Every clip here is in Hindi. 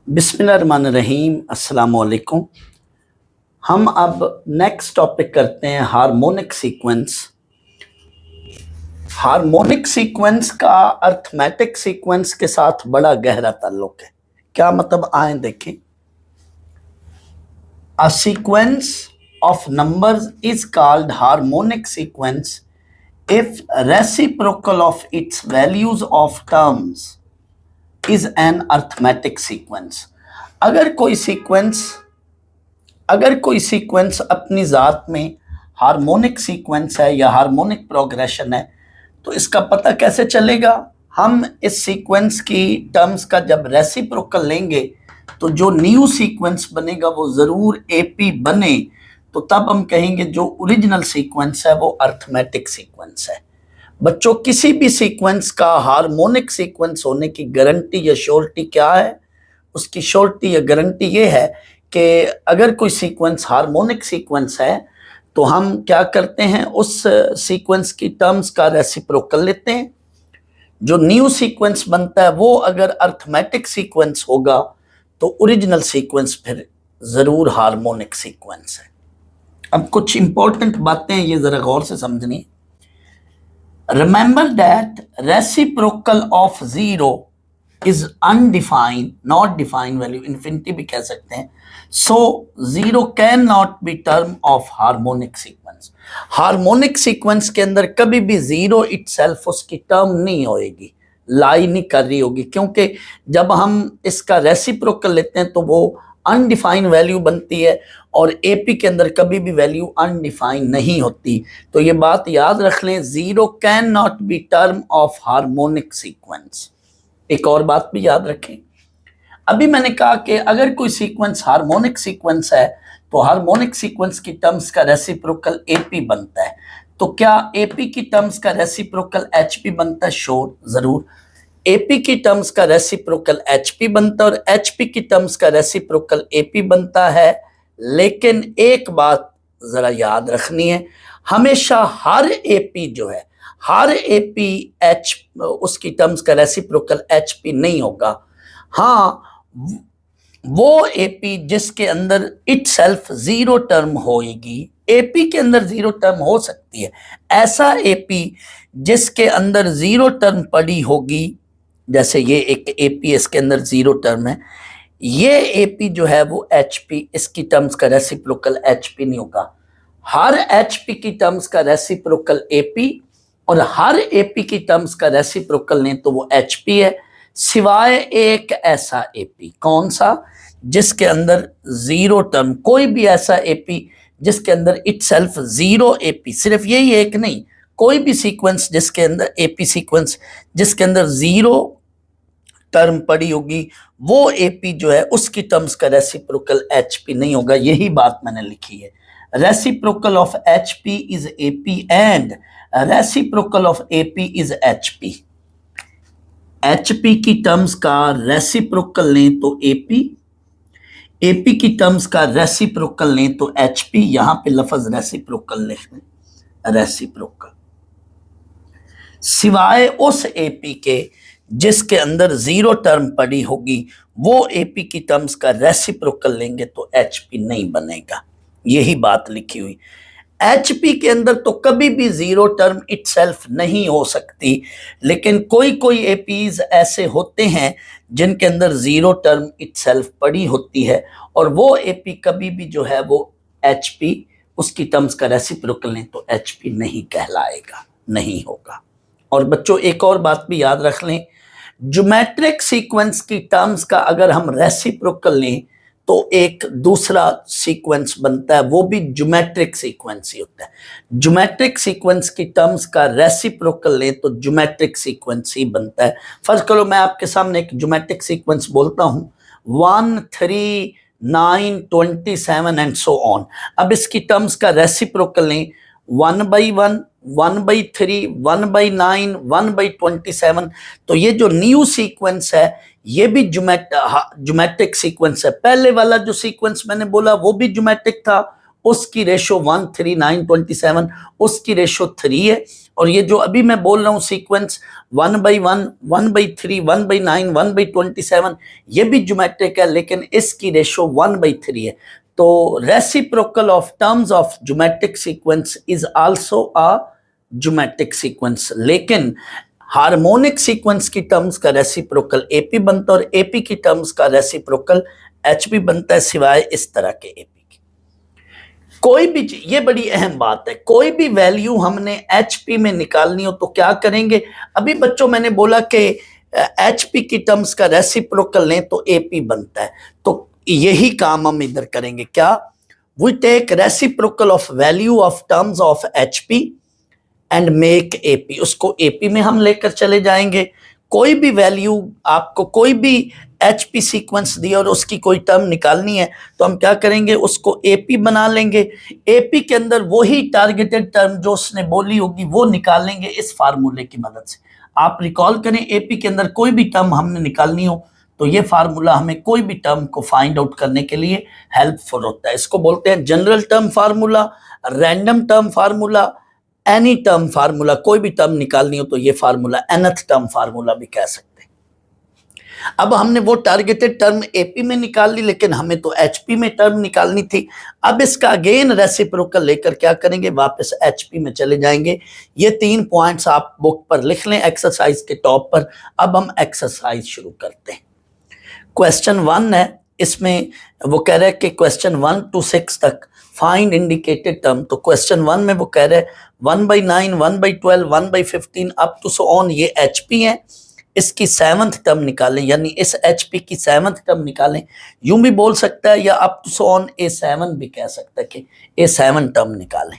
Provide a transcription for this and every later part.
बिस्मिल्लाहिर्रहमानिर्रहीम अस्सलाम वालेकुम। हम अब नेक्स्ट टॉपिक करते हैं हार्मोनिक सीक्वेंस। हार्मोनिक सीक्वेंस का अर्थमेटिक सीक्वेंस के साथ बड़ा गहरा ताल्लुक है। क्या मतलब, आए देखें। A sequence of numbers is called harmonic sequence if reciprocal of its values of terms is an arithmetic sequence। अगर कोई सीक्वेंस अपनी ज़ात में हार्मोनिक सीक्वेंस है या हार्मोनिक प्रोग्रेशन है तो इसका पता कैसे चलेगा। हम इस सीक्वेंस की टर्म्स का जब रेसिप्रोकल लेंगे तो जो न्यू सीक्वेंस बनेगा वो ज़रूर एपी बने, तो तब हम कहेंगे जो ओरिजिनल सीक्वेंस है वो अर्थमेटिक सीक्वेंस है। बच्चों, किसी भी सीक्वेंस का हार्मोनिक सीक्वेंस होने की गारंटी या श्योरिटी क्या है? उसकी श्योरिटी या गारंटी ये है कि अगर कोई सीक्वेंस हार्मोनिक सीक्वेंस है तो हम क्या करते हैं, उस सीक्वेंस की टर्म्स का रेसिप्रोकल लेते हैं। जो न्यू सीक्वेंस बनता है वो अगर अर्थमेटिक सीक्वेंस होगा तो ओरिजिनल सीक्वेंस फिर ज़रूर हार्मोनिक सीक्वेंस है। अब कुछ इंपॉर्टेंट बातें ये ज़रा गौर से समझनी। Remember that reciprocal of zero is undefined, not defined value, infinity भी कह सकते हैं। So zero can not be term of harmonic sequence. Harmonic sequence के अंदर कभी भी ज़ीरो इटसेल्फ उसकी टर्म नहीं होएगी, लाई नहीं कर रही होगी, क्योंकि जब हम इसका रेसिप्रोकल लेते हैं तो वो अनडिफाइंड वैल्यू बनती है और एपी के अंदर कभी भी वैल्यू अनडिफाइंड नहीं होती। तो ये बात याद रख लें, zero can not be term of harmonic sequence. एक और बात भी याद रखें, अभी मैंने कहा कि अगर कोई सीक्वेंस हार्मोनिक सीक्वेंस है तो हार्मोनिक सीक्वेंस की टर्म्स का रेसिप्रोकल एपी बनता है। तो क्या एपी की टर्म्स का रेसिप्रोकल एचपी बनता है? श्योर, जरूर। एपी की टर्म्स का रेसिप्रोकल एचपी बनता है और एचपी की टर्म्स का रेसिप्रोकल एपी बनता है। लेकिन एक बात जरा याद रखनी है, हमेशा हर एपी जो है, हर एपी एच उसकी टर्म्स का रेसिप्रोकल एचपी नहीं होगा। हाँ, वो एपी जिसके अंदर इटसेल्फ जीरो टर्म होएगी, एपी के अंदर जीरो टर्म हो सकती है। ऐसा एपी जिसके अंदर जीरो टर्म पड़ी होगी, जैसे ये एक एपी इसके अंदर जीरो टर्म है, ये एपी जो है वो एचपी, इसकी टर्म्स का रेसिप्रोकल एचपी नहीं होगा। हर एचपी की टर्म्स का रेसिप्रोकल एपी और हर एपी की टर्म्स का रेसिप्रोकल नहीं तो वो एचपी है, सिवाय एक ऐसा एपी। कौन सा? जिसके अंदर जीरो टर्म, कोई भी ऐसा एपी जिसके अंदर इटसेल्फ जीरो एपी, सिर्फ यही एक नहीं, कोई भी सीक्वेंस जिसके अंदर एपी सीक्वेंस जिसके अंदर जीरो टर्म पड़ी होगी, वो एपी जो है उसकी टर्म्स का रेसिप्रोकल एचपी नहीं होगा। यही बात मैंने लिखी है, reciprocal of HP is AP and reciprocal of AP is HP. HP की टर्म्स का रेसिप्रोकल लें तो एपी, एपी की टर्म्स का रेसिप्रोकल लें तो एचपी। यहां पे लफ्ज रेसिप्रोकल लिख लें, रेसिप्रोकल, सिवाय उस एपी के जिसके अंदर जीरो टर्म पड़ी होगी, वो एपी की टर्म्स का रेसिप्रोकल लेंगे तो एचपी नहीं बनेगा। यही बात लिखी हुई। एचपी के अंदर तो कभी भी जीरो टर्म इटसेल्फ नहीं हो सकती, लेकिन कोई कोई एपीज ऐसे होते हैं जिनके अंदर जीरो टर्म इटसेल्फ पड़ी होती है और वो एपी कभी भी जो है वो एचपी, उसकी टर्म्स का रेसिप्रोकल लें तो एचपी नहीं कहलाएगा, नहीं होगा। और बच्चों, एक और बात भी याद रख लें, ज्योमेट्रिक सीक्वेंस की टर्म्स का अगर हम रेसिप्रोकल लें तो एक दूसरा सीक्वेंस बनता है, वो भी ज्योमेट्रिक सीक्वेंस ही होता है। ज्योमेट्रिक सीक्वेंस की टर्म्स का रेसिप्रोकल लें तो ज्योमेट्रिक सीक्वेंस ही बनता है। फर्ज करो मैं आपके सामने एक ज्योमेट्रिक सीक्वेंस बोलता हूं, 1 3 9 27 एंड सो ऑन। अब इसकी टर्म्स का रेसिप्रोकल लें, 1/1, 1/3, 1/9, 1/27। तो ये जो न्यू सीक्वेंस है ये भी ज्योमेट्रिक सीक्वेंस है। पहले वाला जो सीक्वेंस मैंने बोला वो भी ज्योमेट्रिक था उसकी रेशो 1, 3, 9, 27, उसकी रेशो 3 है। और ये जो अभी मैं बोल रहा हूँ सीक्वेंस 1/1, 1/3, 1/9, 1/27, ये भी ज्योमेट्रिक है, लेकिन इसकी रेशो 1/3 है। तो reciprocal of terms of geometric sequence is also a geometric sequence, लेकिन हार्मोनिक सीक्वेंस की टर्म्स का रेसिप्रोकल एपी बनता है और एपी की टर्म्स का रेसिप्रोकल एचपी बनता है, सिवाय इस तरह के एपी की। कोई भी, ये बड़ी अहम बात है, कोई भी वैल्यू हमने एचपी में निकालनी हो तो क्या करेंगे। अभी बच्चों मैंने बोला कि एचपी की टर्म्स का रेसिप्रोकल लें तो एपी बनता है, तो यही काम हम इधर करेंगे। क्या, we take reciprocal of value of terms of HP and make AP, उसको एपी में हम लेकर चले जाएंगे। कोई भी वैल्यू, आपको कोई भी एचपी सीक्वेंस दिया और उसकी कोई टर्म निकालनी है तो हम क्या करेंगे, उसको एपी बना लेंगे। एपी के अंदर वही टारगेटेड टर्म जो उसने बोली होगी वो निकालेंगे इस फार्मूले की मदद से। आप रिकॉल करें, एपी के अंदर कोई भी टर्म हमने निकालनी हो तो ये फार्मूला हमें कोई भी टर्म को फाइंड आउट करने के लिए हेल्पफुल होता है। इसको बोलते हैं general term formula, random term formula, any term formula. कोई भी टर्म निकालनी हो तो ये फार्मूला nth टर्म फार्मूला भी कह सकते हैं। अब हमने वो टारगेटेड टर्म एपी में निकाल ली, लेकिन हमें तो एचपी में टर्म निकालनी थी। अब इसका अगेन रेसिप्रोकल लेकर क्या करेंगे, वापस एचपी में चले जाएंगे। ये 3 पॉइंट्स आप बुक पर लिख लें एक्सरसाइज के टॉप पर। अब हम एक्सरसाइज शुरू करते हैं। क्वेश्चन 1 है, इसमें वो कह रहे हैं कि क्वेश्चन 1 to 6 तक फाइंड इंडिकेटेड टर्म। तो क्वेश्चन 1 में वो कह रहे हैं 1/9, 1/12, 1/15 अप टू सो ऑन, ये एचपी है। इसकी 7th टर्म निकालें, यानी इस एचपी की 7th टर्म निकालें। यूं भी बोल सकता है या up to so on A7 भी कह सकता है कि A7 टर्म निकालें।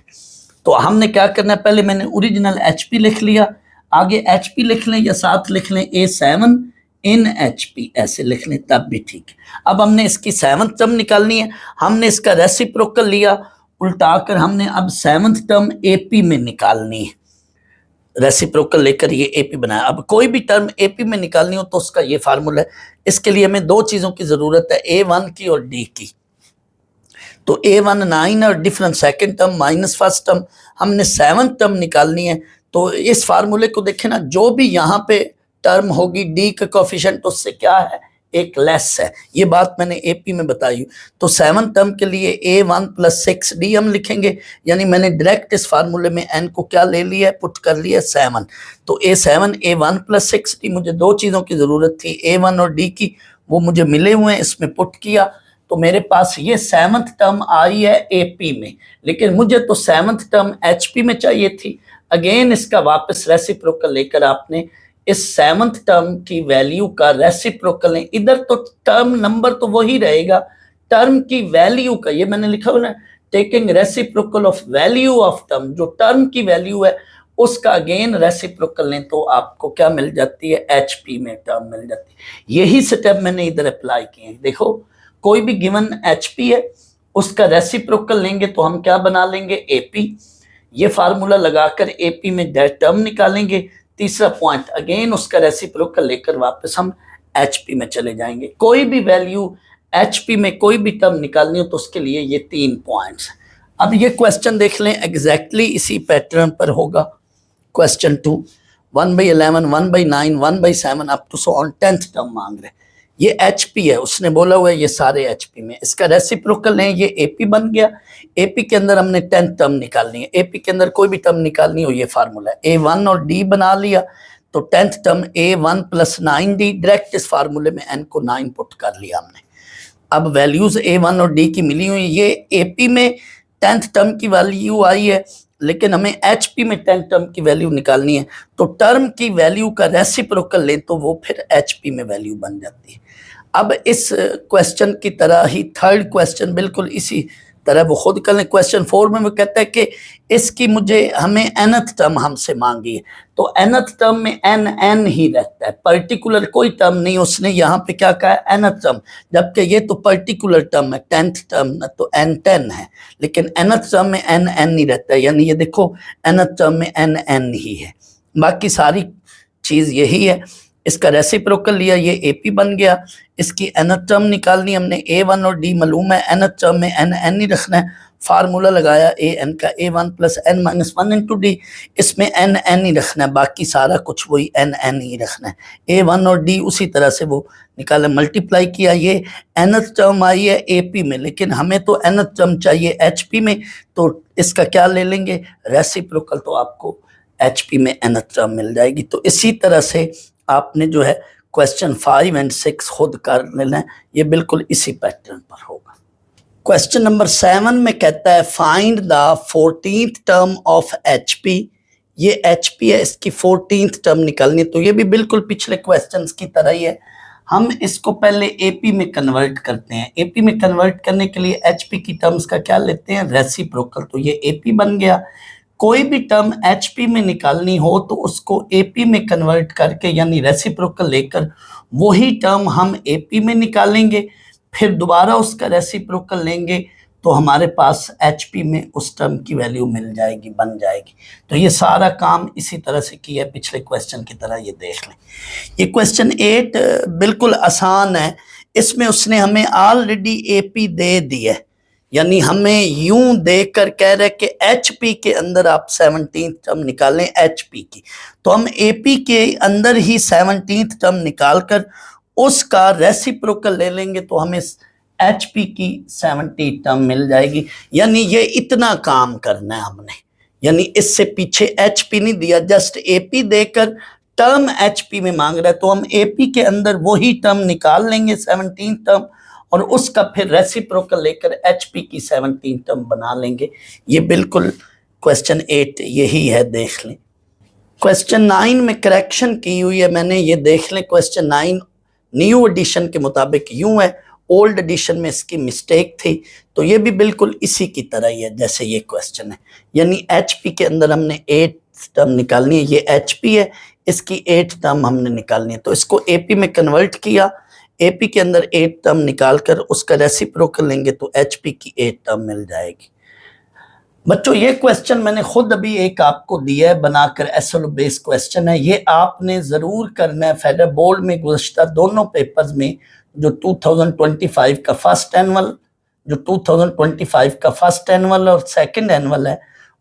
तो हमने क्या करना है, पहले मैंने ओरिजिनल एचपी लिख लिया, आगे एचपी लिख लें या साथ लिख लें A7 इन एचपी, ऐसे लिख लें तब भी ठीक है। अब हमने इसकी 7th टर्म निकालनी है, हमने इसका रेसिप्रोकल लिया, उल्टाकर हमने अब 7th टर्म एपी में निकालनी है। रेसिप्रोकल लेकर ये एपी बनाया। अब कोई भी टर्म एपी में निकालनी हो तो उसका ये फार्मूला है। इसके लिए हमें 2 चीजों की जरूरत है, A1 की और D की। तो A1 9 और different second term minus first term, हमने 7th टर्म निकालनी है। तो इस फार्मूले को देखें ना, जो भी यहाँ पे टर्म होगी डी का कोफिशिएंट उससे क्या है, एक लेस है। ये बात मैंने एपी में बताई। तो 7th टर्म के लिए A1 + 6D हम लिखेंगे, यानी मैंने डायरेक्ट इस फार्मूले में n को क्या ले लिया, पुट कर लिया 7। तो A7 A1 + 6D, मुझे 2 चीज़ों की ज़रूरत थी, A1 और D की, वो मुझे मिले हुए हैं, इसमें पुट किया तो मेरे पास ये 7th टर्म आई है एपी में, लेकिन मुझे तो 7th टर्म एचपी में चाहिए थी। अगेन इसका वापस रेसिप्रोकल लेकर आपने इस 7th टर्म की वैल्यू का रेसिप्रोकल है। इधर तो टर्म नंबर तो वही रहेगा, टर्म की वैल्यू का, ये मैंने लिखा हुआ ना, taking reciprocal of value of term, जो टर्म की वैल्यू है उसका अगेन रेसिप्रोकल लें तो आपको क्या मिल जाती है, एचपी में टर्म मिल जाती है। यही स्टेप मैंने इधर अप्लाई किए हैं। देखो, कोई भी गिवन एचपी है, उसका रेसिप्रोकल लेंगे तो हम क्या बना लेंगे, एपी। ये फार्मूला लगाकर एपी में टर्म निकालेंगे। तीसरा पॉइंट, अगेन उसका रेसिप्रोकल लेकर वापस हम एचपी में चले जाएंगे। कोई भी वैल्यू एचपी में कोई भी टर्म निकालनी हो तो उसके लिए ये 3 पॉइंट्स। अब ये क्वेश्चन देख लें, एग्जैक्टली इसी पैटर्न पर होगा। Question 2, 1/11, 1/9, 1/7 up to so on 10th term मांग रहे। ये एचपी है, उसने बोला हुआ है ये सारे एचपी में, इसका रेसिप्रोकल है, ये एपी बन गया। एपी के अंदर हमने 10th टर्म निकालनी है, एपी के अंदर कोई भी टर्म निकालनी हो, ये फार्मूला है। A1 और D बना लिया, तो 10th term A1 + 9D, direct इस फार्मूले में n को 9 पुट कर लिया हमने। अब वैल्यूज A1 और D की मिली हुई, ये एपी में 10th टर्म की वैल्यू आई है, लेकिन हमें एचपी में 10th टर्म की वैल्यू निकालनी है। तो टर्म की वैल्यू का रेसिप्रोकल लें तो वो फिर एचपी में वैल्यू बन जाती है। अब इस क्वेश्चन की तरह ही 3rd क्वेश्चन बिल्कुल इसी तरह वो खुद कर लें। क्वेश्चन 4 में वो कहता है कि इसकी हमें nth टर्म हमसे मांगी है, तो nth टर्म में n ही रहता है, पर्टिकुलर कोई टर्म नहीं। उसने यहाँ पे क्या कहा है, nth टर्म, जबकि ये तो पर्टिकुलर टर्म है, 10th टर्म तो n10 है, लेकिन nth टर्म में n ही रहता है, यानी ये देखो nth टर्म में n ही है। बाकी सारी चीज़ यही है। इसका रेसिप्रोकल लिया, ये AP बन गया। इसकी nth टर्म निकालनी हमने, A1 और D मालूम है, nth टर्म में n ही रखना है। फार्मूला लगाया an का, A1 plus n minus 1 into D, इसमें n ही रखना है, बाकी सारा कुछ वही n ही रखना है। A1 और D उसी तरह से वो निकाला, मल्टीप्लाई किया, ये nth टर्म आई है AP में, लेकिन हमें तो nth टर्म चाहिए HP में, तो इसका क्या ले लेंगे, रेसिप्रोकल, तो आपको HP में nth टर्म मिल जाएगी। तो इसी तरह से आपने जो है क्वेश्चन 5 और 6 खुद कर लेना है, ये बिल्कुल इसी पैटर्न पर होगा। क्वेश्चन नंबर 7 में कहता है find the 14th term of HP। ये HP है, इसकी 14th टर्म निकालनी है, तो ये भी बिल्कुल पिछले क्वेश्चंस की तरह ही है। हम इसको पहले AP में कन्वर्ट करते हैं। AP में कन्वर्ट करने के लिए HP की टर्म्स का क्या लेते हैं, रेसिप्रोकल, तो ये AP बन गया। कोई भी टर्म HP में निकालनी हो तो उसको AP में कन्वर्ट करके यानी रेसिप्रोकल लेकर वही टर्म हम AP में निकालेंगे, फिर दोबारा उसका रेसिप्रोकल लेंगे तो हमारे पास HP में उस टर्म की वैल्यू मिल जाएगी, बन जाएगी। तो ये सारा काम इसी तरह से किया है पिछले क्वेश्चन की तरह, ये देख लें। ये क्वेश्चन 8 बिल्कुल आसान है, इसमें उसने हमें ऑलरेडी AP दे दिया है, यानी हमें यूं देकर कह रहे कि HP के अंदर आप 17th टर्म निकालें HP की, तो हम AP के अंदर ही 17th टर्म निकालकर उसका रेसिप्रोकल ले लेंगे तो हमें HP की 70 टर्म मिल जाएगी। यानी ये इतना काम करना है हमने, यानी इससे पीछे HP नहीं दिया, जस्ट AP देकर टर्म HP में मांग रहा है, तो हम AP के अंदर वही टर्म निकाल लेंगे 17 टर्म और उसका फिर रेसिप्रोकल लेकर HP की 17 टर्म बना लेंगे। ये बिल्कुल क्वेश्चन 8 यही है, देख लें। क्वेश्चन 9 में करेक्शन की हुई है मैंने, ये देख लें। क्वेश्चन 9 न्यू एडिशन के मुताबिक यूं है, ओल्ड एडिशन में इसकी मिस्टेक थी, तो ये भी बिल्कुल इसी की तरह ही है जैसे ये क्वेश्चन है। यानी HP के अंदर हमने 8 टर्म निकालनी है, ये HP है, इसकी 8 टर्म हमने निकालनी है, तो इसको AP में कन्वर्ट किया, AP के अंदर 8 टर्म निकालकर उसका रेसिप्रोकल लेंगे तो HP की 8 टर्म मिल जाएगी। बच्चों ये क्वेश्चन मैंने खुद अभी एक आपको दिया है बनाकर, एसएल बेस्ड क्वेश्चन है, ये आपने जरूर करना है। फेडरल बोर्ड में गुज़श्ता दोनों पेपर्स में, जो 2025 का फर्स्ट एनुअल, जो 2025 का फर्स्ट एनुअल और सेकंड एनुअल है,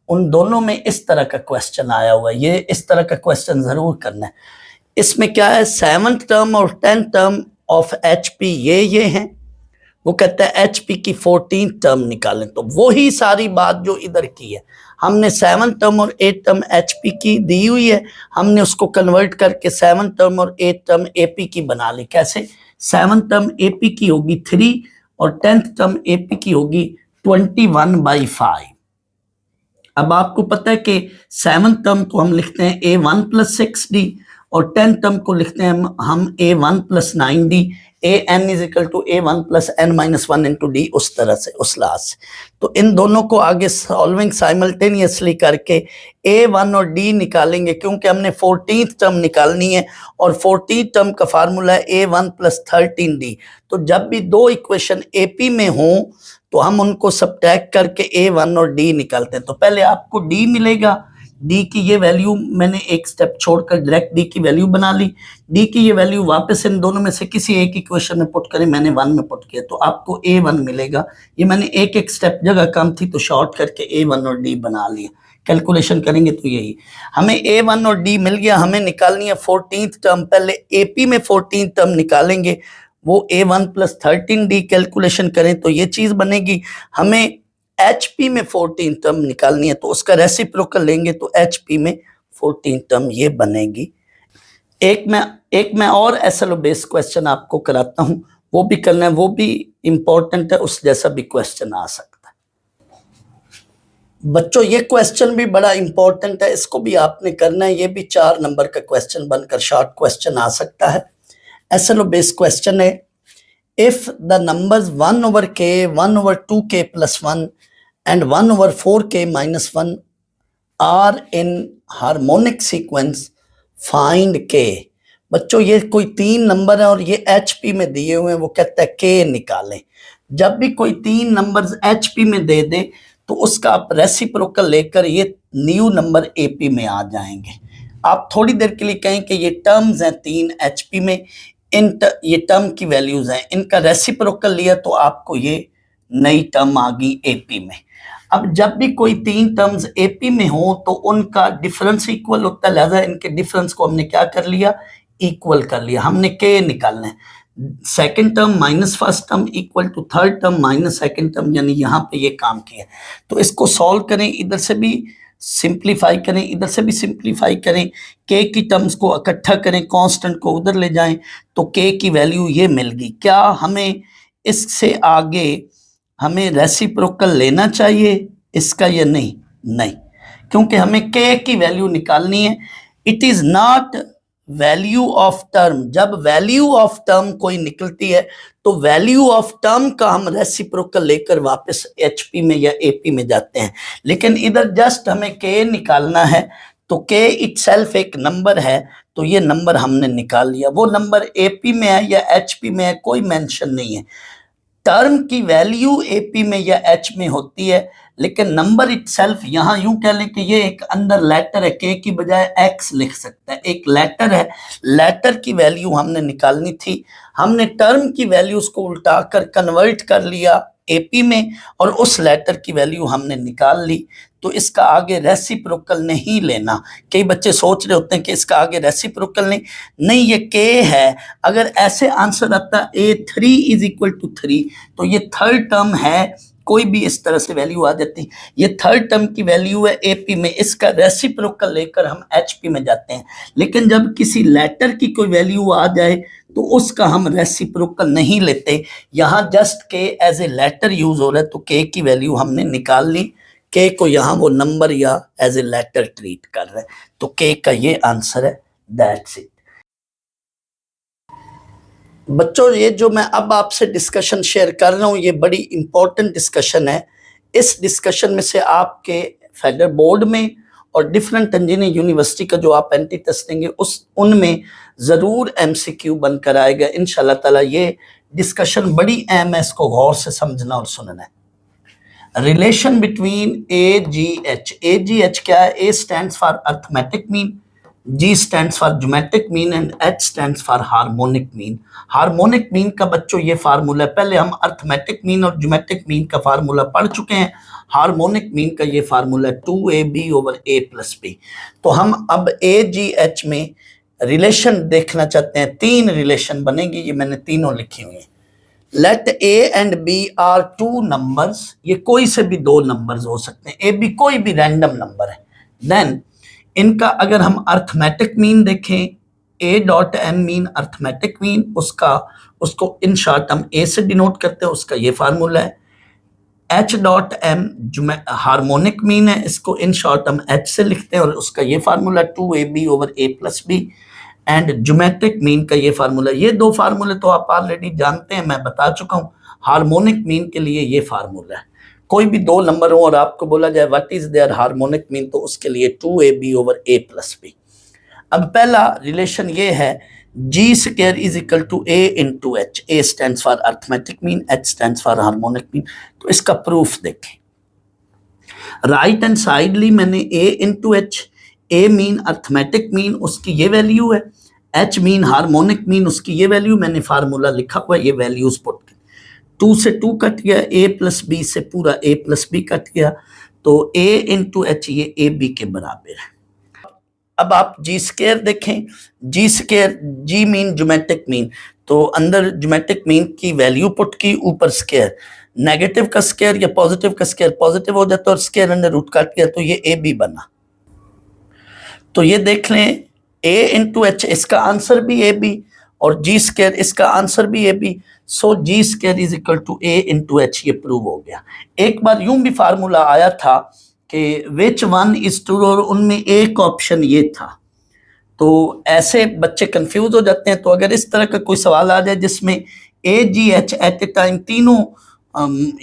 उन दोनों में इस तरह का क्वेश्चन आया हुआ है। ये इस तरह का क्वेश्चन जरूर करना है। इसमें क्या है, 7th टर्म और 10th टर्म ऑफ HP ये हैं। वो कहता है HP की 14th टर्म निकालें, तो वही सारी बात जो इधर की है, हमने 7th टर्म और 8th टर्म HP की दी हुई है, हमने उसको कन्वर्ट करके 7th टर्म और 8th टर्म AP की बना ली। कैसे, 7th टर्म AP की होगी 3 और 10th टर्म AP की होगी 21/5। अब आपको पता है कि 7th टर्म को हम लिखते हैं A1 प्लस 6D और 10th टर्म को लिखते हैं हम A1 plus 9D, an is equal to A1 plus n minus 1 into D, उस तरह से, उस लास्ट से। तो इन दोनों को आगे सॉल्विंग साइमल्टेनियसली करके A1 और D निकालेंगे, क्योंकि हमने 14th टर्म निकालनी है और 14th टर्म का फार्मूला है A1 प्लस 13D। तो जब भी दो इक्वेशन AP में हों तो हम उनको सब्ट्रैक्ट करके A1 और D निकालते हैं। तो पहले आपको D मिलेगा, D की ये वैल्यू मैंने एक स्टेप छोड़कर डायरेक्ट D की वैल्यू बना ली। D की ये वैल्यू वापस इन दोनों में से किसी एक इक्वेशन में पुट करें, मैंने 1 में पुट किया तो आपको A1 मिलेगा। ये मैंने एक एक स्टेप, जगह कम थी तो शॉर्ट करके A1 और D बना लिया। कैलकुलेशन करेंगे तो यही हमें A1 और D मिल गया। हमें निकालनी है 14th टर्म, पहले AP में 14th टर्म निकालेंगे, वो A1 प्लस 13D। कैलकुलेशन करें तो ये चीज बनेगी। हमें HP में 14 टर्म निकालनी है तो उसका रेसिप्रोकल लेंगे तो HP में 14 टर्म ये बनेगी। एक मैं और एसएल बेस्ड क्वेश्चन आपको कराता हूं, वो भी करना है, वो भी इंपॉर्टेंट है, उस जैसा भी क्वेश्चन आ सकता है। बच्चों ये क्वेश्चन भी बड़ा इंपॉर्टेंट है, इसको भी आपने करना है। ये भी 4 नंबर का क्वेश्चन बनकर शॉर्ट क्वेश्चन आ सकता है। एसएल बेस्ड क्वेश्चन है, if the numbers 1/k, 1/2k plus 1 and 1/4k minus 1 are in harmonic sequence, find k। बच्चों ये कोई 3 नंबर है और ये HP में दिए हुए हैं, वो कहता है k निकालें। जब भी कोई 3 नंबर्स HP में दे दे तो उसका आप रेसिप्रोकल लेकर ये न्यू नंबर AP में आ जाएंगे। आप थोड़ी देर के लिए कहें कि ये टर्म्स हैं 3 HP में, ये टर्म की वैल्यूज हैं, इनका रेसिप्रोकल लिया तो आपको ये नई टर्म आ गई AP में। अब जब भी कोई 3 टर्म्स AP में हो तो उनका डिफरेंस इक्वल होता है, लिहाजा इनके डिफरेंस को हमने क्या कर लिया, इक्वल कर लिया। हमने K निकालना है, second term minus first term equal to third term minus second term, यानी यहाँ पे ये काम किया। तो इसको सॉल्व करें, इधर से भी सिंप्लीफाई करें, इधर से भी सिंप्लीफाई करें, K की टर्म्स को इकट्ठा करें, कांस्टेंट को उधर ले जाएं तो K की वैल्यू ये मिल गई। क्या हमें इससे आगे हमें रेसिप्रोकल लेना चाहिए इसका या नहीं? नहीं, क्योंकि हमें K की वैल्यू निकालनी है। It is not value of term. जब वैल्यू ऑफ टर्म कोई निकलती है तो वैल्यू ऑफ टर्म का हम रेसिप्रोकल लेकर वापस HP में या AP में जाते हैं, लेकिन इधर जस्ट हमें K निकालना है तो K इटसेल्फ एक नंबर है, तो ये नंबर हमने निकाल लिया। वो नंबर AP में है या HP में है कोई मेंशन नहीं है। टर्म की वैल्यू AP में या H में होती है, लेकिन नंबर इटसेल्फ यहाँ यूं कह लें कि ये एक अंदर लेटर है, K की बजाय X लिख सकता है, एक लेटर है। लेटर की वैल्यू हमने निकालनी थी, हमने टर्म की वैल्यूज को उल्टा कर कन्वर्ट कर लिया AP में और उस लेटर की वैल्यू हमने निकाल ली। तो इसका आगे रेसिप्रोकल नहीं लेना। कई बच्चे सोच रहे होते हैं कि इसका आगे रेसिप्रोकल नहीं, ये K है। अगर ऐसे आंसर आता A3 इज इक्वल टू 3 तो ये थर्ड टर्म है, कोई भी इस तरह से वैल्यू आ जाती। ये थर्ड टर्म की वैल्यू है AP में, इसका रेसिप्रोकल लेकर हम HP में जाते हैं। लेकिन जब किसी लेटर की कोई वैल्यू आ जाए तो उसका हम रेसिप्रोकल नहीं लेते। यहाँ just K as a letter use हो रहा है तो K की वैल्यू हमने निकाल ली। K को यहाँ वो नंबर या एज ए लेटर ट्रीट कर रहे हैं, तो K का ये आंसर है। That's it. बच्चों, ये जो मैं अब आपसे डिस्कशन शेयर कर रहा हूँ ये बड़ी इंपॉर्टेंट डिस्कशन है। इस डिस्कशन में से आपके फेडरल बोर्ड में और डिफरेंट इंजीनियरिंग यूनिवर्सिटी का जो आप एंटी टेस्ट देंगे उनमें ज़रूर MCQ बनकर आएगा इंशाल्लाह ताला। ये डिस्कशन बड़ी अहम है, इसको गौर से समझना और सुनना है। Relation between AGH। AGH क्या है? A stands for arithmetic mean, G stands for geometric mean and H stands for harmonic mean. Harmonic mean का बच्चों ये फार्मूला है, पहले हम अर्थमेटिक मीन और ज्योमेट्रिक मीन का फार्मूला पढ़ चुके हैं। हार्मोनिक मीन का ये formula 2AB over A plus B। तो हम अब AGH में रिलेशन देखना चाहते हैं। 3 रिलेशन बनेंगी, ये मैंने तीनों लिखी हुई हैं। Let A and B are 2 numbers, ये कोई से भी 2 नंबर्स हो सकते हैं, AB कोई भी रैंडम नंबर है। देन इनका अगर हम अर्थमेटिक मीन देखें, A.M मीन अर्थमेटिक मीन, उसको इन शॉर्ट हम A से डिनोट करते हैं, उसका ये फार्मूला है। H.M हार्मोनिक मीन है, इसको इन शॉर्ट हम H से लिखते हैं और उसका ये formula 2AB over A plus B। And geometric mean का ये फार्मूला। ये 2 फार्मूले तो आप ऑलरेडी जानते हैं, मैं बता चुका हूँ। हार्मोनिक मीन के लिए ये फार्मूला है। कोई भी 2 नंबर हो और आपको बोला जाए what is their harmonic mean, तो उसके लिए 2AB over A plus B। अब पहला रिलेशन ये है, G square is equal to A into H। A stands for arithmetic mean, H stands for harmonic mean. तो इसका प्रूफ देखें। राइट हैंड साइड ली मैंने A into H। A mean arithmetic mean, उसकी ये वैल्यू है। H मीन हार्मोनिक मीन, उसकी ये वैल्यू, मैंने फार्मूला लिखा हुआ है, ये वैल्यूज पुट। 2 से 2 कट गया, A प्लस B से पूरा A प्लस B कट गया, तो A इंटू H ये AB के बराबर है। अब आप G स्क्वायर देखें। G square, G mean geometric mean, तो अंदर ज्योमेट्रिक मीन की वैल्यू पुट की, ऊपर स्क्वायर। नेगेटिव का स्क्वायर या पॉजिटिव का स्क्वायर पॉजिटिव हो जाता है और स्क्वायर अंडर रूट काट गया, तो ये AB बना। तो ये देख लें, A इंटू H इसका आंसर भी AB और G स्क्वायर इसका आंसर भी AB। So G square is equal to A into H, ये प्रूव हो गया। एक बार यूं भी फार्मूला आया था कि विच वन इज ट्रू, और उनमें एक ऑप्शन ये था। तो ऐसे बच्चे कंफ्यूज हो जाते हैं। तो अगर इस तरह का कोई सवाल आ जाए जिसमें AGH एट ए टाइम तीनों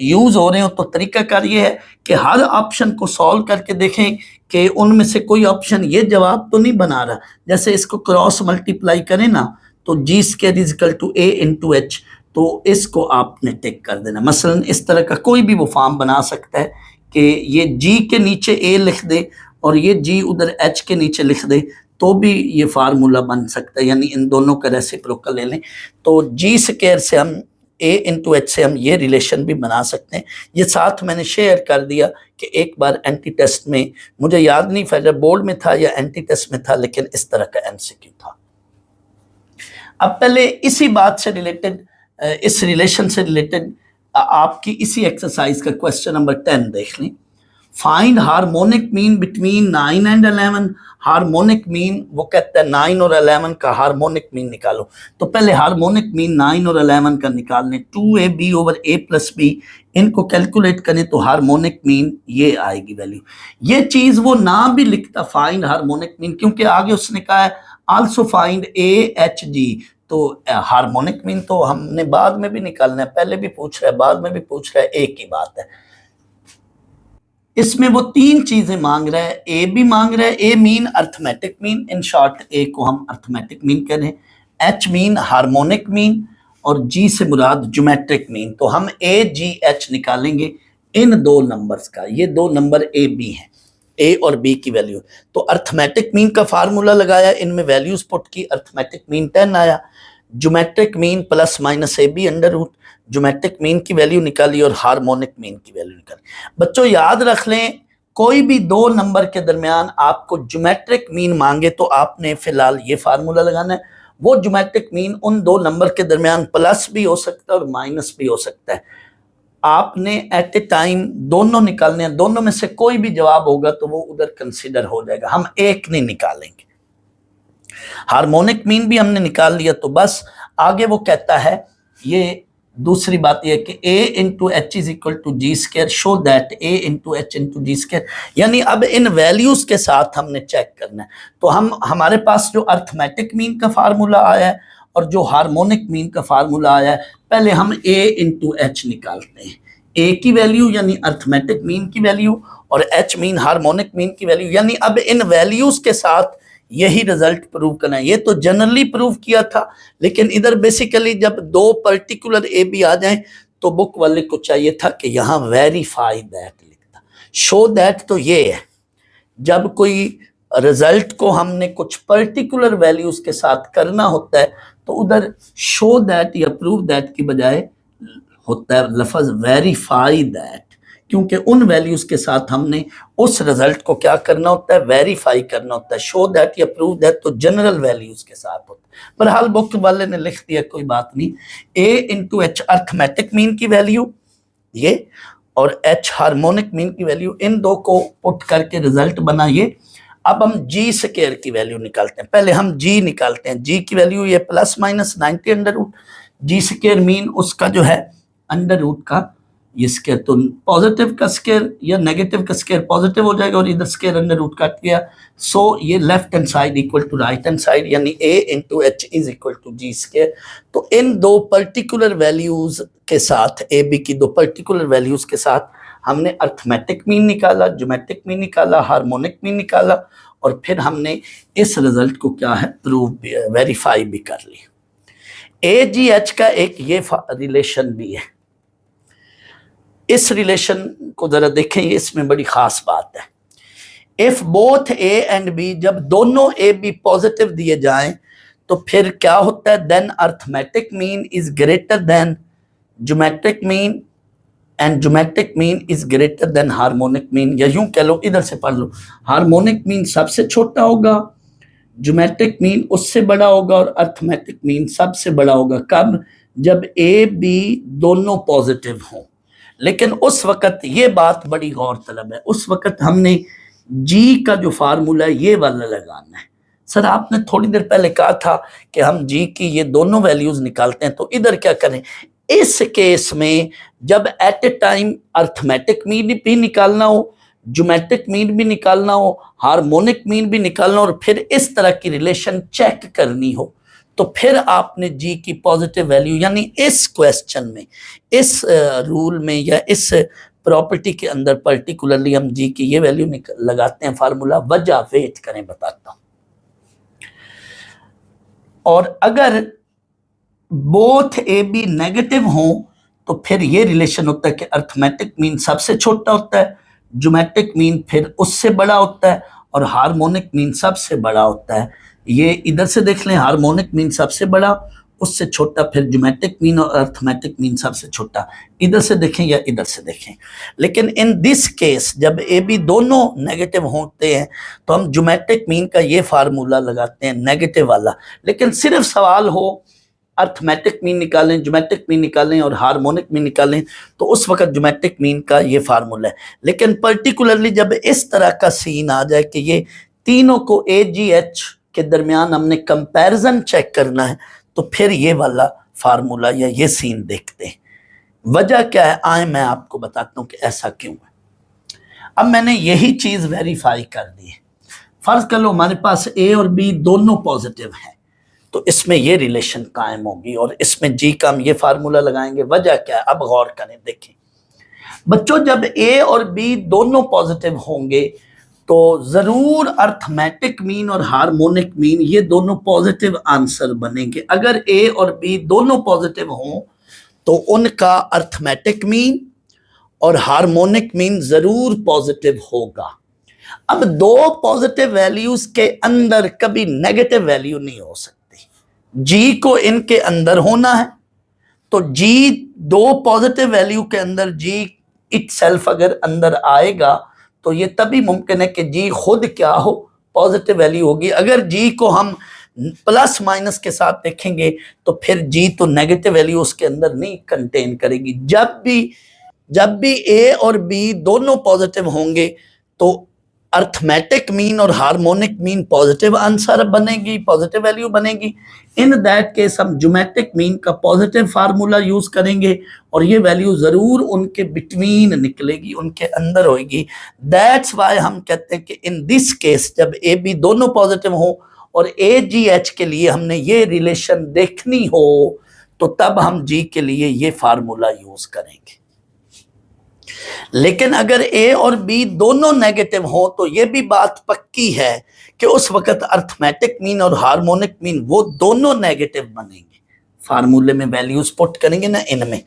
यूज हो रहे हो, तो तरीकाकार ये है कि हर ऑप्शन को सॉल्व करके देखें कि उनमें से कोई ऑप्शन ये जवाब तो नहीं बना रहा। जैसे इसको क्रॉस मल्टीप्लाई करें ना, तो G square is equal to A into H, तो इसको आपने टिक कर देना। मसलन इस तरह का कोई भी वो फॉर्म बना सकता है कि ये G के नीचे A लिख दे और ये G उधर H के नीचे लिख दे, तो भी ये फार्मूला बन सकता है, यानी इन दोनों का रेसिप्रोकल ले लें तो जी स्क्वायर से हम a इंटू एच से हम ये रिलेशन भी बना सकते हैं। ये साथ मैंने शेयर कर दिया कि एक बार एंटी टेस्ट में, मुझे याद नहीं फेडरल बोर्ड में था या एंटी टेस्ट में था, लेकिन इस तरह का एमसीक्यू था। अब पहले इसी बात से रिलेटेड, इस रिलेशन से रिलेटेड आपकी इसी एक्सरसाइज का क्वेश्चन नंबर 10 देख लें। Find harmonic mean between 9 and 11। Harmonic mean, वो कहता है 9 और 11 का हार्मोनिक मीन निकालो। तो पहले हार्मोनिक मीन 9 और 11 का निकाल लें। 2ab over a plus b, इनको कैलकुलेट करें तो हार्मोनिक मीन ये आएगी वैल्यू। ये चीज वो ना भी लिखता फाइंड हार्मोनिक मीन, क्योंकि आगे उसने कहा है आल्सो फाइंड AHG। तो हार्मोनिक मीन तो हमने बाद में भी निकालना है, पहले भी पूछ रहा है बाद में भी पूछ रहा है, एक ही बात है। इसमें वो तीन चीजें मांग रहा है, ए भी मांग रहा है, A mean arithmetic mean, in short A को हम अर्थमेटिक मीन कह रहे हैं, एच मीन हार्मोनिक मीन और जी से मुराद ज्योमेट्रिक मीन। तो हम ए जी एच निकालेंगे इन दो नंबर्स का, ये दो नंबर ए बी हैं, ए और बी की वैल्यू। तो अर्थमेटिक मीन का फार्मूला लगाया, इनमें वैल्यूज पुट की, अर्थमेटिक मीन 10 आया, geometric mean plus minus A B under root, geometric mean की वैल्यू निकाली और हार्मोनिक मीन की वैल्यू निकाली। बच्चों याद रख लें, कोई भी दो नंबर के दरमियान आपको ज्योमेट्रिक मीन मांगे तो आपने फिलहाल ये फार्मूला लगाना है। वो ज्योमेट्रिक मीन उन दो नंबर के दरमियान प्लस भी हो सकता है और माइनस भी हो सकता है। आपने एट ए टाइम दोनों निकालने हैं, दोनों में से कोई भी जवाब होगा तो वो उधर कंसीडर हो जाएगा, हम एक नहीं निकालेंगे। हार्मोनिक मीन भी हमने निकाल लिया, तो बस आगे वो कहता है, ये दूसरी बात यह कि a into H is equal to G square, show that a into H into G square. यानी अब इन वैल्यूज के साथ हमने चेक करना है। तो हमारे पास जो अर्थमेटिक मीन का फार्मूला आया है और जो हार्मोनिक मीन का फार्मूला आया है, पहले हम a इंटू एच निकालते हैं, a की वैल्यू यानी अर्थमेटिक मीन की वैल्यू और h मीन हार्मोनिक मीन की वैल्यू। यानी अब इन वैल्यूज के साथ यही रिजल्ट प्रूव करना है। ये तो जनरली प्रूव किया था, लेकिन इधर बेसिकली जब दो पर्टिकुलर ए बी आ जाएं तो बुक वाले को चाहिए था कि यहाँ वेरीफाई दैट लिखता। शो दैट तो ये है, जब कोई रिजल्ट को हमने कुछ पर्टिकुलर वैल्यूज के साथ करना होता है तो उधर शो दैट या प्रूव दैट की बजाय होता है लफ्ज वेरीफाई दैट, क्योंकि उन वैल्यूज के साथ हमने उस रिजल्ट को क्या करना होता है, वेरीफाई करना होता है। शो दैट या प्रूव दैट तो जनरल वैल्यूज के साथ होता है। बहरहाल बुक वाले ने लिख दिया, कोई बात नहीं। a into H arithmetic mean की वैल्यू ये और h हार्मोनिक मीन की वैल्यू, इन दो को पुट करके रिजल्ट बना ये। अब हम जी स्क्वायर की वैल्यू निकालते हैं। पहले हम जी निकालते हैं, जी की वैल्यू ये प्लस माइनस 90 अंडर रूट, जी स्क्वायर मीन उसका जो है अंडर रूट का ये स्क्वायर, तो पॉजिटिव का स्क्वायर या नेगेटिव का स्क्वायर पॉजिटिव हो जाएगा और इधर स्क्वायर अंडर रूट कट गया। सो ये left hand side equal to right hand side, यानी a into H is equal to G square. तो इन दो पर्टिकुलर वैल्यूज के साथ, ए बी की दो पर्टिकुलर वैल्यूज के साथ हमने अर्थमेटिक मीन निकाला, ज्योमेट्रिक मीन निकाला, हार्मोनिक मीन निकाला और फिर हमने इस रिजल्ट को क्या है प्रूव वेरीफाई भी कर लिया। ए जी एच का एक ये रिलेशन भी है। इस रिलेशन को जरा देखें, इसमें बड़ी खास बात है। If both A and B, जब दोनों ए बी पॉजिटिव दिए जाएं तो फिर क्या होता है, then arithmetic mean is greater than geometric mean and geometric mean is greater than harmonic mean. या यूं कह लो, इधर से पढ़ लो, हार्मोनिक मीन सबसे छोटा होगा, ज्योमेट्रिक मीन उससे बड़ा होगा और अर्थमेटिक मीन सबसे बड़ा होगा। कब? जब ए बी दोनों पॉजिटिव हों। लेकिन उस वक्त ये बात बड़ी गौर तलब है, उस वक्त हमने जी का जो फार्मूला है ये वाला लगाना है। सर आपने थोड़ी देर पहले कहा था कि हम जी की ये दोनों वैल्यूज निकालते हैं, तो इधर क्या करें, इस केस में जब at a time arithmetic mean भी निकालना हो, ज्योमेट्रिक मीन भी निकालना हो, हार्मोनिक मीन भी निकालना हो और फिर इस तरह की रिलेशन चेक करनी हो, तो फिर आपने जी की पॉजिटिव वैल्यू, यानी इस क्वेश्चन में, इस रूल में या इस प्रॉपर्टी के अंदर पर्टिकुलरली हम जी की ये वैल्यू लगाते हैं फार्मूला। वजह वेट करें, बताता हूं। और अगर बोथ ए बी नेगेटिव हो तो फिर ये रिलेशन होता है कि अर्थमेटिक मीन सबसे छोटा होता है, ज्योमेट्रिक मीन फिर उससे बड़ा होता है और हार्मोनिक मीन सबसे बड़ा होता है। ये इधर से देख लें, हार्मोनिक मीन सबसे बड़ा, उससे छोटा फिर ज्योमेट्रिक मीन और अर्थमेटिक मीन सबसे छोटा। इधर से देखें या इधर से देखें, लेकिन इन दिस केस जब ए बी दोनों नेगेटिव होते हैं तो हम ज्योमेट्रिक मीन का ये फार्मूला लगाते हैं नेगेटिव वाला। लेकिन सिर्फ सवाल हो अर्थमेटिक मीन निकालें, ज्योमेट्रिक मीन निकालें और हार्मोनिक मीन निकालें, तो उस वक्त ज्योमेट्रिक मीन का ये फार्मूला है। लेकिन पर्टिकुलरली जब इस तरह का सीन आ जाए कि ये तीनों को ए जी एच के दरमियान हमने कंपैरिजन चेक करना है, तो फिर ये वाला फार्मूला या ये सीन देखते हैं। वजह क्या है, आए मैं आपको बताता हूं कि ऐसा क्यों है। अब मैंने यही चीज वेरीफाई कर दी है। फर्ज कर लो हमारे पास ए और बी दोनों पॉजिटिव हैं, तो इसमें ये रिलेशन कायम होगी और इसमें जी का हम ये फार्मूला लगाएंगे। वजह क्या है, अब गौर करें, देखें बच्चों, जब ए और बी दोनों पॉजिटिव होंगे तो जरूर अर्थमेटिक मीन और हार्मोनिक मीन ये दोनों पॉजिटिव आंसर बनेंगे। अगर ए और बी दोनों पॉजिटिव हों तो उनका अर्थमेटिक मीन और हार्मोनिक मीन जरूर पॉजिटिव होगा। अब दो पॉजिटिव वैल्यूज के अंदर कभी नेगेटिव वैल्यू नहीं हो सकती। जी को इनके अंदर होना है, तो जी दो पॉजिटिव वैल्यू के अंदर जी इटसेल्फ अगर अंदर आएगा तो ये तभी मुमकिन है कि जी खुद क्या हो, पॉजिटिव वैल्यू होगी। अगर जी को हम प्लस माइनस के साथ देखेंगे तो फिर जी तो नेगेटिव वैल्यू उसके अंदर नहीं कंटेन करेगी। जब भी ए और बी दोनों पॉजिटिव होंगे तो अर्थमेटिक मीन और हार्मोनिक मीन पॉजिटिव आंसर बनेगी, पॉजिटिव वैल्यू बनेगी। इन दैट केस हम ज्योमेट्रिक मीन का पॉजिटिव फार्मूला यूज करेंगे और ये वैल्यू जरूर उनके बिटवीन निकलेगी, उनके अंदर होगी। दैट्स वाई हम कहते हैं कि इन दिस केस जब ए बी दोनों पॉजिटिव हो और ए जी एच के लिए हमने ये रिलेशन देखनी हो तो तब हम जी के लिए ये फार्मूला यूज करेंगे। लेकिन अगर ए और बी दोनों नेगेटिव हो तो ये भी बात पक्की है कि उस वक्त अर्थमेटिक मीन और हार्मोनिक मीन वो दोनों नेगेटिव बनेंगे। फार्मूले में वैल्यूज पुट करेंगे ना, इनमें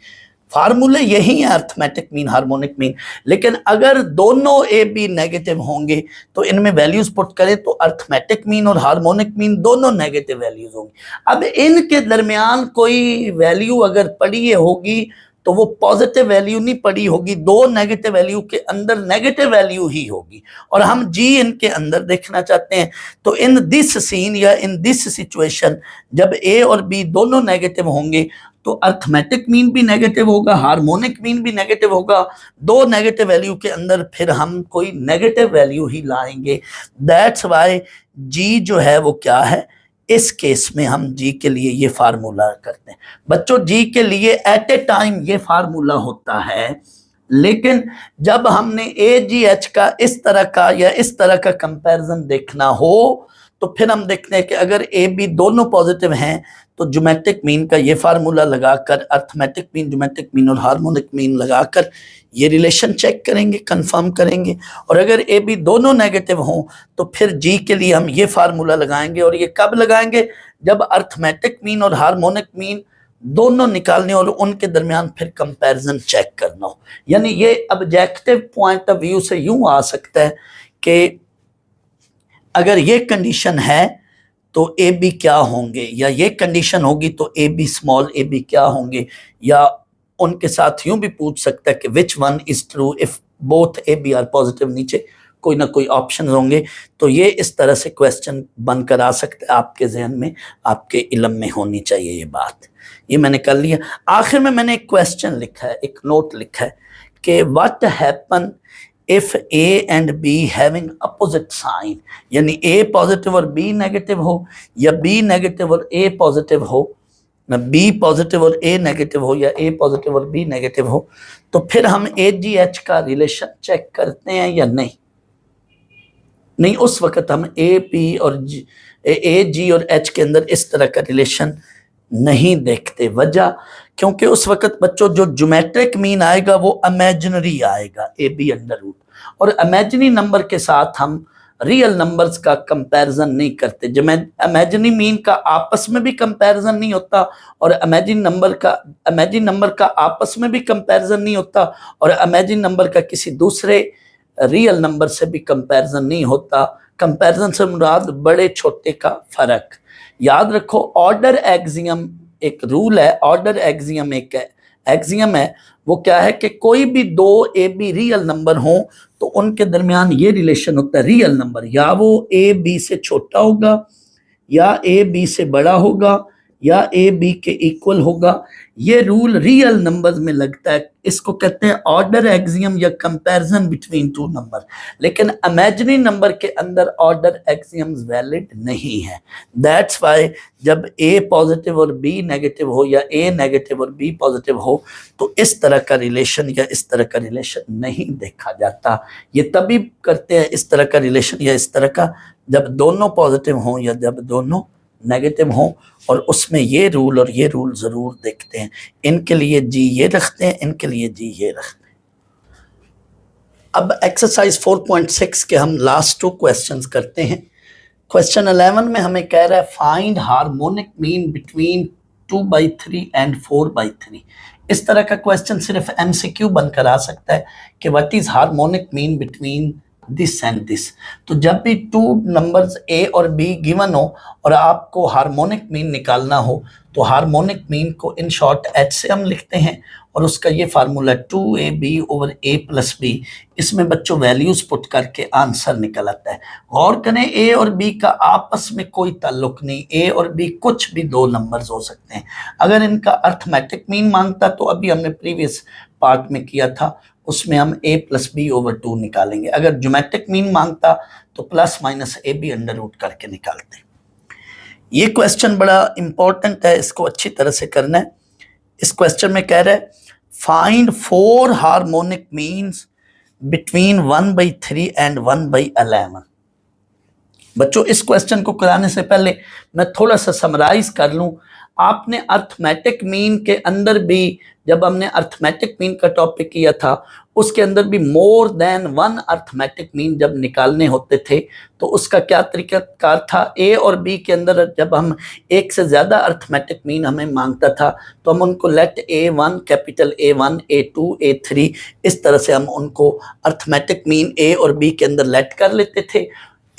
फार्मूले यही है अर्थमेटिक मीन हार्मोनिक मीन। लेकिन अगर दोनों ए बी नेगेटिव होंगे तो इनमें वैल्यूज पुट करें तो अर्थमेटिक मीन और हार्मोनिक मीन दोनों नेगेटिव वैल्यूज होंगी। अब इनके दरमियान कोई वैल्यू अगर पड़ी होगी तो वो पॉजिटिव वैल्यू नहीं पड़ी होगी, दो नेगेटिव वैल्यू के अंदर नेगेटिव वैल्यू ही होगी और हम जी इनके अंदर देखना चाहते हैं। तो इन दिस सीन या इन दिस सिचुएशन जब ए और बी दोनों नेगेटिव होंगे तो अर्थमेटिक मीन भी नेगेटिव होगा, हार्मोनिक मीन भी नेगेटिव होगा। दो नेगेटिव वैल्यू के अंदर फिर हम कोई नेगेटिव वैल्यू ही लाएंगे। दैट्स वाई जी जो है वो क्या है, इस केस में हम जी के लिए ये फार्मूला करते हैं। बच्चों जी के लिए एट ए टाइम ये फार्मूला होता है, लेकिन जब हमने ए जी एच का इस तरह का या इस तरह का कंपैरिजन देखना हो तो फिर हम देखते हैं कि अगर ए बी दोनों पॉजिटिव हैं तो ज्योमेट्रिक मीन का ये फार्मूला लगाकर अर्थमेटिक मीन, ज्योमेट्रिक मीन और हार्मोनिक मीन लगाकर ये रिलेशन चेक करेंगे, कंफर्म करेंगे। और अगर ए बी दोनों नेगेटिव हों तो फिर जी के लिए हम ये फार्मूला लगाएंगे। और ये कब लगाएंगे, जब अर्थमेटिक मीन और हार्मोनिक मीन दोनों निकालने और उनके दरमियान फिर कंपैरिजन चेक करना हो। यानी ये ऑब्जेक्टिव पॉइंट ऑफ व्यू से यूं आ सकता है कि अगर ये कंडीशन है तो ए बी क्या होंगे, या ये कंडीशन होगी तो A B small A B क्या होंगे, या उनके साथ यूं भी पूछ सकता है कि which one is true if both A B are positive. नीचे कोई ना कोई ऑप्शन होंगे। तो ये इस तरह से क्वेश्चन बनकर आ सकते हैं आपके जहन में, आपके इल्म में होनी चाहिए ये बात। ये मैंने कर लिया। आखिर में मैंने एक क्वेश्चन लिखा है, एक नोट लिखा है कि what happen if A and B having opposite sign, यानी ए पॉजिटिव और बी नेगेटिव हो, या बी नेगेटिव और ए पॉजिटिव हो, ना बी पॉजिटिव और ए नेगेटिव हो, या ए पॉजिटिव और बी नेगेटिव हो, तो फिर हम ए जी एच का रिलेशन चेक करते हैं या नहीं। नहीं, उस वक्त हम ए पी और ए जी और एच के अंदर इस तरह का रिलेशन नहीं देखते। वजह क्योंकि उस वक्त बच्चों जो ज्योमेट्रिक मीन आएगा वो इमेजिनरी आएगा, ए बी अंडर रूट, और इमेजिनरी नंबर के साथ हम रियल नंबर्स का कंपैरिजन नहीं करते। जब इमेजिनरी मीन का आपस में भी कंपैरिजन नहीं होता और इमेजिन नंबर का आपस में भी कंपैरिजन नहीं होता, और इमेजिन नंबर का किसी दूसरे रियल नंबर से भी कंपैरिजन नहीं होता। कंपैरिजन से मुराद बड़े छोटे का फर्क। याद रखो ऑर्डर एक्सियम एक रूल है, ऑर्डर एक्सियम एक एक्सियम है, वो क्या है कि कोई भी दो ए बी रियल नंबर हो तो उनके दरमियान ये रिलेशन होता है रियल नंबर, या वो ए बी से छोटा होगा या ए बी से बड़ा होगा या ए बी के इक्वल होगा। ये रूल रियल नंबर्स में लगता है, इसको कहते हैं ऑर्डर एक्सियम या कंपैरिजन बिटवीन टू नंबर। लेकिन इमेजिनरी नंबर के अंदर ऑर्डर एक्सियम्स वैलिड नहीं है। दैट्स व्हाई जब ए पॉजिटिव और बी नेगेटिव हो या ए नेगेटिव और बी पॉजिटिव हो तो इस तरह का रिलेशन या इस तरह का रिलेशन नहीं देखा जाता। ये तभी करते हैं इस तरह का रिलेशन या इस तरह का जब दोनों पॉजिटिव हों या जब दोनों नेगेटिव हों, और उसमें ये रूल और ये रूल ज़रूर देखते हैं। इनके लिए जी ये रखते हैं, इनके लिए जी ये रखते हैं। अब एक्सरसाइज 4.6 के हम लास्ट 2 क्वेश्चंस करते हैं। क्वेश्चन 11 में हमें कह रहा है find harmonic mean between 2/3 and 4/3। इस तरह का क्वेश्चन सिर्फ MCQ बनकर आ सकता है कि what is harmonic mean between this and this. तो जब भी 2 नंबर्स ए और बी गिवन हो और आपको हार्मोनिक मीन निकालना हो तो हार्मोनिक मीन को इन शॉर्ट H से हम लिखते हैं, और उसका ये फार्मूला 2AB/A+B। इसमें बच्चों वैल्यूज पुट करके आंसर निकल आता है। गौर करें ए और बी का आपस में कोई ताल्लुक नहीं, ए और बी कुछ भी 2 नंबर्स हो सकते हैं। अगर इनका अर्थमेटिक मीन मांगता तो अभी हमने प्रीवियस पार्ट में किया था, उसमें हम A+B/2 निकालेंगे। अगर ज्योमेट्रिक मीन मांगता तो +-AB करके निकालते। ये क्वेश्चन बड़ा इंपॉर्टेंट है, इसको अच्छी तरह से करना है। इस क्वेश्चन में कह रहा है find 4 harmonic means between 1/3 and 1/11। बच्चों इस क्वेश्चन को कराने से पहले मैं थोड़ा सा समराइज कर लूं। आपने अर्थमेटिक मीन के अंदर भी, जब हमने अर्थमेटिक मीन का टॉपिक किया था, उसके अंदर भी मोर देन 1 अर्थमेटिक मीन जब निकालने होते थे तो उसका क्या तरीकाकार था। ए और बी के अंदर जब हम एक से ज़्यादा अर्थमेटिक मीन हमें मांगता था तो हम उनको late A1 capital A1 A2 A3 इस तरह से हम उनको अर्थमेटिक मीन ए और बी के अंदर लेट कर लेते थे।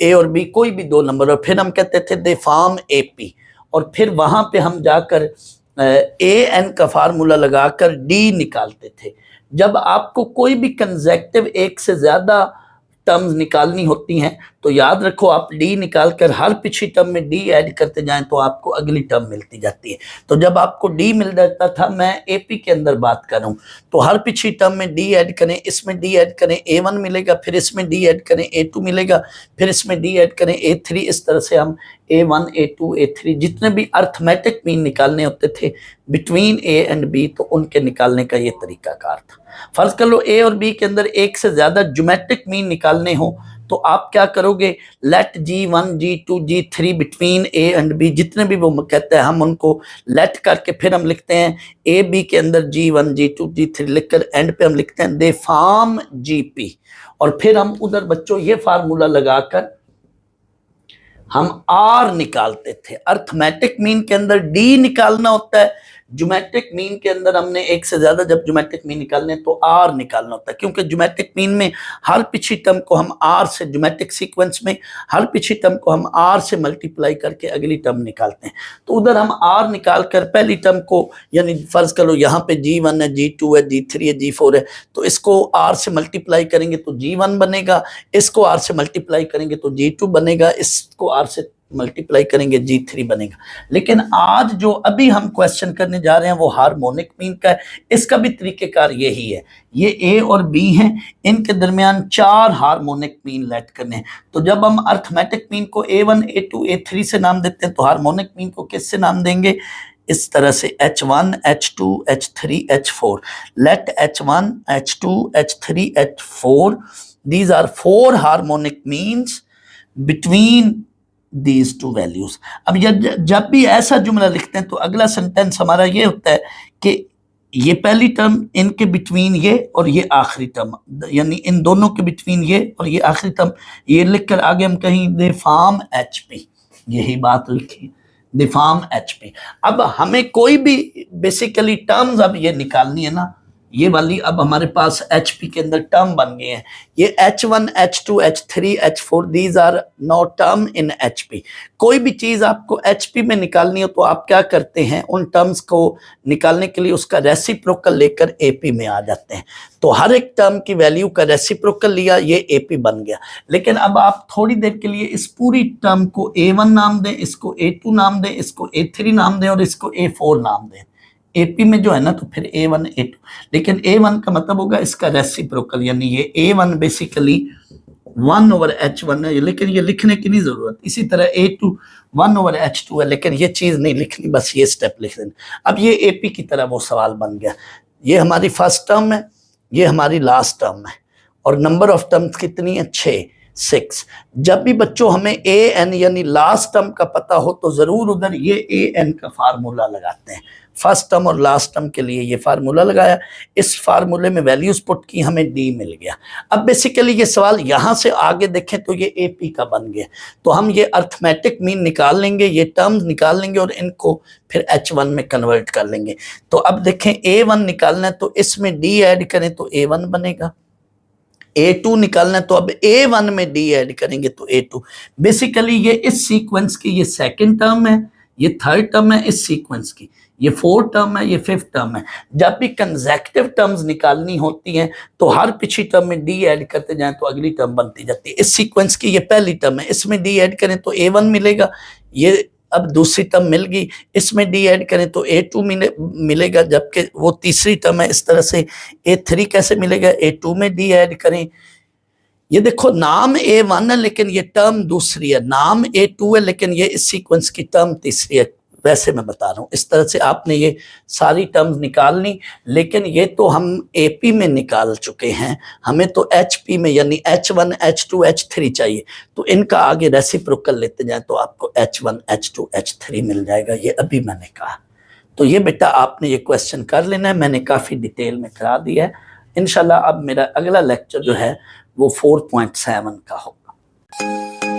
ए और बी कोई भी 2 नंबर, और फिर हम कहते थे दे फॉर्म AP, और फिर वहाँ पे हम जाकर AN का फार्मूला लगाकर D निकालते थे। जब आपको कोई भी कंसेक्टिव एक से ज़्यादा टर्म्स निकालनी होती हैं तो याद रखो आप D निकाल कर हर पिछली टर्म में D ऐड करते जाएं तो आपको अगली टर्म मिलती जाती है। तो जब आपको D मिल जाता था, मैं AP के अंदर बात करूं, तो हर पिछली टर्म में D ऐड करें, इसमें D ऐड करें, A1 मिलेगा, फिर इसमें D ऐड करें, A2 मिलेगा, फिर इसमें D ऐड करें, A3। इस तरह से हम A1 A2 A3 जितने भी अर्थमेटिक मीन निकालने होते थे बिटवीन A एंड B, तो उनके निकालने का ये तरीकाकार था। फर्ज कर लो A और B के अंदर एक से ज्यादा ज्योमेट्रिक मीन निकालने हो तो आप क्या करोगे, let G1 G2 G3 between A and B, जितने भी वो कहते हैं हम उनको लेट करके फिर हम लिखते हैं A B के अंदर G1 G2 G3 लिखकर एंड पे हम लिखते हैं दे फॉर्म GP, और फिर हम उधर बच्चों ये फार्मूला लगाकर हम R निकालते थे। अर्थमेटिक मीन के अंदर D निकालना होता है, ज्योमेट्रिक मीन के अंदर हमने एक से ज्यादा जब ज्योमेट्रिक मीन निकालने तो R निकालना होता है, क्योंकि ज्योमेट्रिक मीन में हर पिछली टर्म को हम R से, ज्योमेट्रिक सीक्वेंस में हर पिछली टर्म को हम R से मल्टीप्लाई करके अगली टर्म निकालते हैं। तो उधर हम R निकाल कर पहली टर्म को, यानी फर्ज करो यहाँ पे G1 है, G2 है, G3 है, G4 है, तो इसको R से मल्टीप्लाई करेंगे तो G1 बनेगा, इसको R से मल्टीप्लाई करेंगे तो G2 बनेगा, इसको R से मल्टीप्लाई करेंगे G3 बनेगा। लेकिन आज जो अभी हम क्वेश्चन करने जा रहे हैं वो हार्मोनिक मीन का है। इसका भी तरीकेकार यही है, ये A और B हैं, इनके दरमियान 4 हार्मोनिक मीन लेट करने हैं। तो जब हम अर्थमेटिक मीन को A1 A2 A3 से नाम देते हैं तो हार्मोनिक मीन को किससे नाम देंगे, इस तरह से H1 H2 H3 H4। Let H1 H2 H3 H4, these are 4 harmonic means between these two values। अब जब भी ऐसा जुमला लिखते हैं तो अगला सेंटेंस हमारा ये होता है कि ये पहली टर्म इनके बिटवीन ये और ये आखिरी टर्म, यानी इन दोनों के बिटवीन ये और ये आखिरी टर्म, ये लिखकर आगे हम कहीं दे फॉर्म HP, यही बात लिखी दे फॉर्म HP। अब हमें कोई भी बेसिकली टर्म्स अब ये निकालनी है ना, ये वाली अब हमारे पास HP के अंदर टर्म बन गए हैं। ये H1, H2, H3, H4 these are no term in HP। कोई भी चीज आपको HP में निकालनी हो तो आप क्या करते हैं, उन टर्म्स को निकालने के लिए उसका रेसिप्रोकल लेकर AP में आ जाते हैं। तो हर एक टर्म की वैल्यू का रेसिप्रोकल लिया, ये AP बन गया। लेकिन अब आप थोड़ी देर के लिए इस पूरी टर्म को A1 नाम दें, इसको A2 नाम दें, इसको A3 नाम दें और इसको A4 नाम दें। AP में जो है ना, तो फिर A1 A2, लेकिन A1 का मतलब होगा इसका रेसिप्रोकल, यानी ये A1 बेसिकली 1/H1 है, लेकिन ये लिखने की नहीं जरूरत। इसी तरह A2 1/H2 है, लेकिन ये चीज नहीं लिखनी, बस ये स्टेप लिख देना। अब ये AP की तरह वो सवाल बन गया। ये हमारी फर्स्ट टर्म है, ये हमारी लास्ट टर्म है, और नंबर ऑफ टर्म्स कितनी है, 6। जब भी बच्चों हमें AN यानी लास्ट टर्म का पता हो तो जरूर उधर ये AN का फार्मूला लगाते हैं। फर्स्ट टर्म और लास्ट टर्म के लिए ये फार्मूला लगाया, इस फार्मूले में वैल्यूज पुट की, हमें D मिल गया। अब बेसिकली ये सवाल यहां से आगे देखें तो ये AP का बन गया, तो हम ये अर्थमेटिक मीन निकाल लेंगे, ये टर्म्स निकाल लेंगे और इनको फिर H1 में कन्वर्ट कर लेंगे। तो अब देखें A1 निकालना है तो इसमें D ऐड करें तो A1 बनेगा, A2 निकालना है तो अब A1 में D ऐड करेंगे तो A2। बेसिकली ये इस सीक्वेंस की ये सेकंड टर्म है, ये थर्ड टर्म है इस सीक्वेंस की, ये फोर्थ टर्म है, ये फिफ्थ टर्म है। जब भी कंसेक्टिव टर्म्स निकालनी होती हैं तो हर पिछली टर्म में D ऐड करते जाएं तो अगली टर्म बनती जाती है। इस सीक्वेंस की ये पहली टर्म है, इसमें D ऐड करें तो A1 मिलेगा, ये अब दूसरी टर्म मिल गई, इसमें D ऐड करें तो A2 मिलेगा, जबकि वो तीसरी टर्म है। इस तरह से A3 कैसे मिलेगा, A2 में D ऐड करें। ये देखो नाम A1 है लेकिन ये टर्म दूसरी है, नाम A2 है लेकिन ये इस सीक्वेंस की टर्म तीसरी है। वैसे मैं बता रहा हूँ, इस तरह से आपने ये सारी टर्म्स निकालनी, लेकिन ये तो हम AP में निकाल चुके हैं, हमें तो HP में यानी H1, H2, H3 चाहिए। तो इनका आगे रेसिप्रोकल लेते जाएं तो आपको H1, H2, H3 मिल जाएगा, ये अभी मैंने कहा। तो ये बेटा आपने ये क्वेश्चन कर लेना है, मैंने काफ़ी डिटेल में करा दिया है। इंशाल्लाह अब मेरा अगला लेक्चर जो है वो 4.7 का होगा।